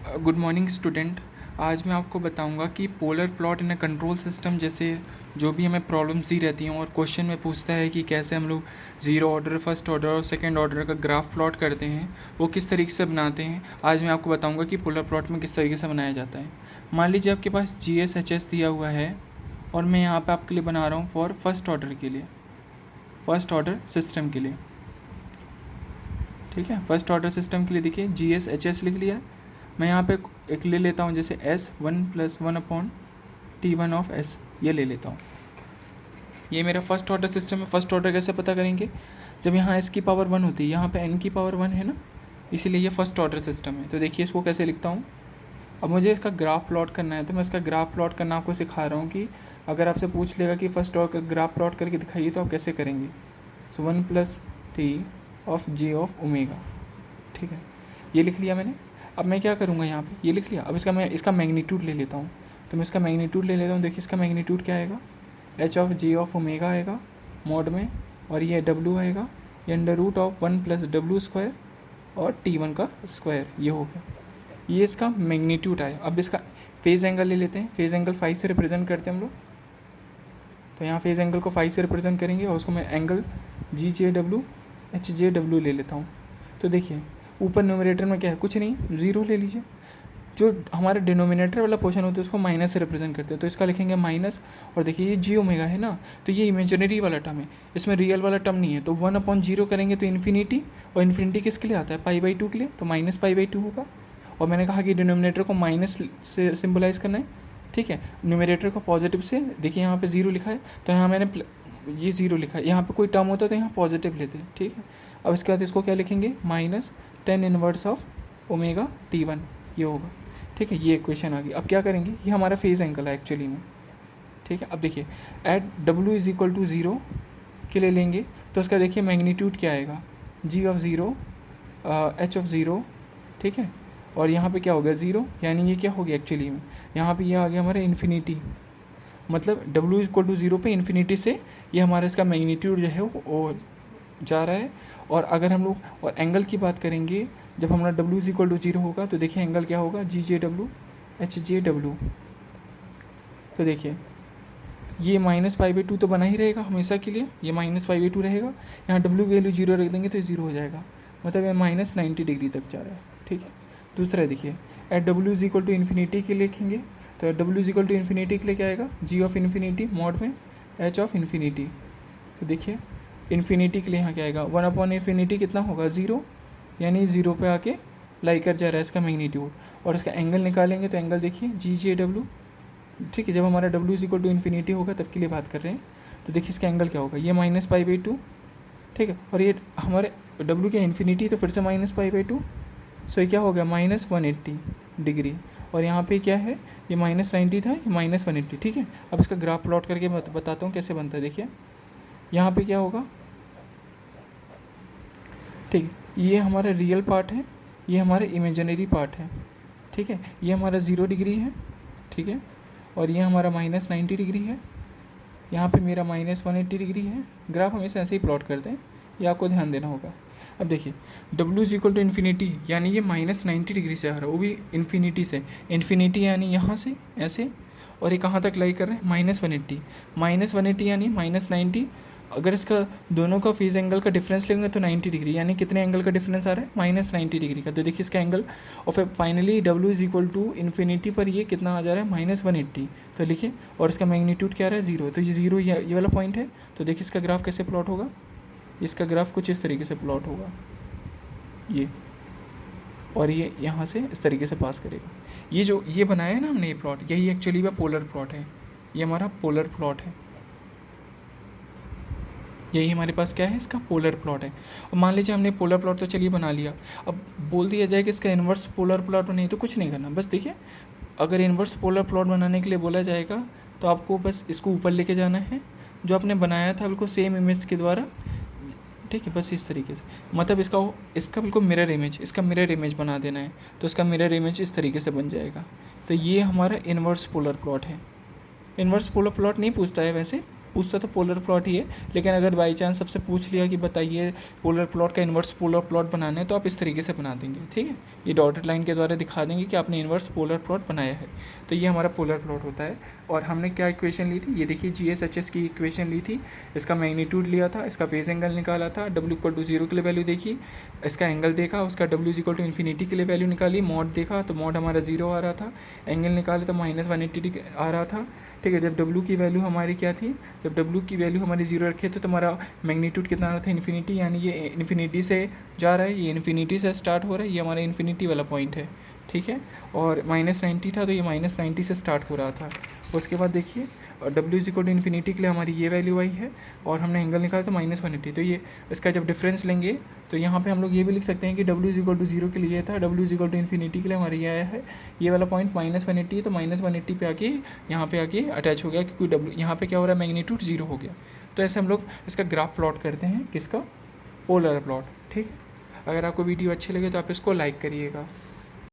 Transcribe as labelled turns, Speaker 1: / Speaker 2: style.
Speaker 1: Good morning student. आज मैं आपको बताऊंगा कि polar plot in a control system जैसे जो भी हमें प्रॉब्लम्स दी रहती हैं और क्वेश्चन में पूछता है कि कैसे हम लोग ज़ीरो ऑर्डर, फर्स्ट ऑर्डर और सेकंड ऑर्डर का ग्राफ प्लॉट करते हैं, वो किस तरीके से बनाते हैं। आज मैं आपको बताऊंगा कि पोलर प्लॉट में किस तरीके से बनाया जाता है। मान लीजिए आपके पास GSHS दिया हुआ है और मैं यहाँ पर आपके लिए बना रहा हूँ फॉर फर्स्ट ऑर्डर के लिए, फर्स्ट ऑर्डर सिस्टम के लिए। ठीक है, फर्स्ट ऑर्डर सिस्टम के लिए देखिए GSHS लिख लिया। मैं यहाँ पे एक ले लेता हूँ जैसे S1+1/T1 ऑफ S, ये ले लेता हूँ। ये मेरा फर्स्ट ऑर्डर सिस्टम है। फर्स्ट ऑर्डर कैसे पता करेंगे? जब यहाँ S की पावर 1 होती है, यहाँ पे N की पावर 1 है ना, इसीलिए ये फर्स्ट ऑर्डर सिस्टम है। तो देखिए इसको कैसे लिखता हूँ। अब मुझे इसका ग्राफ प्लॉट करना है, तो मैं इसका ग्राफ प्लॉट करना आपको सिखा रहा हूँ कि अगर आपसे पूछ लेगा कि फर्स्ट ऑर्डर का ग्राफ प्लॉट करके दिखाइए तो आप कैसे करेंगे। सो 1+T of J of omega. ठीक है, ये लिख लिया मैंने। अब मैं क्या करूँगा, यहाँ पे ये लिख लिया। अब मैं इसका मैग्नीट्यूड ले लेता हूँ। तो मैं इसका मैग्नीट्यूड ले लेता हूँ। देखिए इसका मैग्नीट्यूड क्या आएगा, H of J of omega आएगा मोड में, और ये W आएगा, ये √1 + W² और T1 का स्क्वायर, ये हो गया। ये इसका मैग्नीट्यूड आया। अब इसका फेज़ एंगल ले लेते हैं। फेज़ एंगल 5 से रिप्रेजेंट करते हैं हम लोग। तो यहाँ फेज़ एंगल को 5 से रिप्रेजेंट करेंगे और उसको मैं एंगल GJW HJW ले लेता हूँ। तो देखिए ऊपर न्यूमरेटर में क्या है, कुछ नहीं, ज़ीरो ले लीजिए। जो हमारे डिनोमिनेटर वाला पोर्शन होता है उसको माइनस से रिप्रेजेंट करते हैं, तो इसका लिखेंगे माइनस। और देखिए ये जी ओमेगा है ना, तो ये इमेजिनरी वाला टर्म है, इसमें रियल वाला टर्म नहीं है। तो 1/0 करेंगे तो इन्फिनिटी, और इन्फिनिटी किसके लिए आता है, π/2 के लिए, तो -π/2 होगा। और मैंने कहा कि डिनोमिनेटर को माइनस से सिम्बलाइज़ करना है। ठीक है, न्यूमरेटर को पॉजिटिव से, देखिए यहाँ पे ज़ीरो लिखा है तो यहाँ मैंने ये ज़ीरो लिखा है। यहाँ पे कोई टर्म होता है तो यहाँ पॉजिटिव लेते हैं। ठीक है, अब इसके बाद इसको क्या लिखेंगे, -tan−1 ऑफ ω/T1, ये होगा। ठीक है, ये इक्वेशन आ गई। अब क्या करेंगे, ये हमारा फेज़ एंगल है एक्चुअली में। ठीक है, अब देखिए एट W = 0 के लिए लेंगे तो उसका देखिए मैग्नीट्यूड क्या आएगा, G ऑफ 0 H ऑफ 0। ठीक है, और यहाँ पे क्या हो गया, 0, यानी ये क्या हो गया एक्चुअली में, यहाँ पे ये आ गया हमारा इन्फिनिटी। मतलब W = 0 पे इन्फिनिटी से ये हमारा इसका मैग्नीट्यूड जो है वो जा रहा है। और अगर हम लोग और एंगल की बात करेंगे, जब हमारा W = 0 होगा तो देखिए एंगल क्या होगा, GJW HJW। तो देखिए ये -π/2 तो बना ही रहेगा हमेशा के लिए, ये -π/2 रहेगा। यहाँ W की वैल्यू 0 रख देंगे तो 0 हो जाएगा, मतलब ये -90 डिग्री तक जा रहा है। ठीक है, दूसरा देखिए एट W = इन्फिनिटी के लिखेंगे तो W = इन्फिनिटी के लिए क्या आएगा, G ऑफ इन्फिनिटी मोड में H ऑफ इन्फिनिटी। तो देखिए इन्फिनिटी के लिए यहाँ क्या आएगा, 1/∞ कितना होगा, 0, यानी 0 पे आके लाई कर जा रहा है इसका मैग्नीट्यूड। और इसका एंगल निकालेंगे तो एंगल देखिए GJW। ठीक है, जब हमारा W = इन्फिनिटी होगा तब के लिए बात कर रहे हैं। तो देखिए इसका एंगल क्या होगा, ये -π/2। ठीक है, और ये हमारे W क्या इन्फिनिटी, तो फिर से -π/2। सो ये क्या हो गया, -180 डिग्री। और यहाँ पे क्या है, ये -90 था, ये -180। ठीक है, अब इसका ग्राफ प्लॉट करके मैं बताता हूँ कैसे बनता है। देखिए यहाँ पे क्या होगा, ठीक है, ये हमारा रियल पार्ट है, ये हमारा इमेजिनरी पार्ट है। ठीक है, ये हमारा 0 डिग्री है। ठीक है, और ये हमारा -90 डिग्री है, यहाँ पे मेरा -180 डिग्री है। ग्राफ हमेशा ऐसे ही प्लॉट करते हैं, ये आपको ध्यान देना होगा। अब देखिए W = इन्फिनिटी, यानी ये -90 डिग्री से आ रहा है, वो भी इन्फिनिटी से। इन्फिनिटी यानी यहाँ से ऐसे, और ये कहाँ तक लाई कर रहे हैं, -180। -180 यानी -90। अगर इसका दोनों का फेज़ एंगल का डिफरेंस लेंगे तो 90 डिग्री, यानी कितने एंगल का डिफरेंस आ रहा है, -90 डिग्री का। तो देखिए इसका एंगल, और फिर फाइनली W = इन्फिनिटी पर ये कितना आ जा रहा है, -180। तो लिखिए, और इसका मैग्नीट्यूड क्या आ रहा है, 0। तो ये 0 ये वाला पॉइंट है। तो देखिए इसका ग्राफ कैसे प्लॉट होगा, इसका ग्राफ कुछ इस तरीके से प्लॉट होगा, ये, और ये यहाँ से इस तरीके से पास करेगा। ये जो ये बनाया है ना हमने, ये प्लॉट, यही एक्चुअली में पोलर प्लॉट है। ये हमारा पोलर प्लॉट है, यही हमारे पास क्या है, इसका पोलर प्लॉट है। और मान लीजिए हमने पोलर प्लॉट तो चलिए बना लिया, अब बोल दिया जाए कि इसका इन्वर्स पोलर प्लॉट बनाइए, तो कुछ नहीं करना, बस देखिए अगर इन्वर्स पोलर प्लॉट बनाने के लिए बोला जाएगा तो आपको बस इसको ऊपर लेके जाना है, जो आपने बनाया था बिल्कुल सेम इमेज के द्वारा। ठीक है, बस इस तरीके से, मतलब इसका बिल्कुल मिरर इमेज, इसका मिरर इमेज बना देना है, तो इसका मिरर इमेज इस तरीके से बन जाएगा। तो ये हमारा इन्वर्स पोलर प्लॉट है। इन्वर्स पोलर प्लॉट नहीं पूछता है वैसे, पूछता तो पोलर प्लॉट ही है, लेकिन अगर बाई चांस सबसे पूछ लिया कि बताइए पोलर प्लॉट का इन्वर्स पोलर प्लॉट बनाना है, तो आप इस तरीके से बना देंगे, ठीक है। ये डॉटेड लाइन के द्वारा दिखा देंगे कि आपने इन्वर्स पोलर प्लॉट बनाया है। तो ये हमारा पोलर प्लॉट होता है। और हमने क्या इक्वेशन ली थी, ये देखिए GSHS की इक्वेशन ली थी, इसका मैग्नीट्यूड लिया था, इसका फेज एंगल निकाला था, W=0 के लिए वैल्यू देखी, इसका एंगल देखा, उसका W=∞ के लिए वैल्यू निकाली, मॉड देखा तो मॉड हमारा 0 आ रहा था, एंगल निकाले तो -180 आ रहा था, ठीक है। जब W की वैल्यू हमारी क्या थी, जब W की वैल्यू हमारी 0 रखे थे तो हमारा मैग्नीट्यूड कितना आ रहा था, इन्फिनिटी, यानी ये इन्फिनिटी से जा रहा है, ये इन्फिनिटी से स्टार्ट हो रहा है, ये हमारा इन्फिनिटी वाला पॉइंट है, ठीक है। और -90 था तो ये -90 से स्टार्ट हो रहा था। उसके बाद देखिए W=∞ के लिए हमारी ये वैल्यू आई है, और हमने एंगल निकाला तो -180, तो ये इसका जब डिफरेंस लेंगे तो यहाँ पे हम लोग ये भी लिख सकते हैं कि W=0 के लिए था, W=∞ के लिए हमारे ये आया है, ये वाला पॉइंट -180, तो -180 पे आके यहाँ पे आके अटैच हो गया, क्योंकि W यहाँ पे क्या हो रहा है, मैग्नीट्यूड 0 हो गया। तो ऐसे हम लोग इसका ग्राफ प्लॉट करते हैं, किसका, पोलर प्लॉट, ठीक है। अगर आपको वीडियो अच्छी लगे तो आप इसको लाइक करिएगा।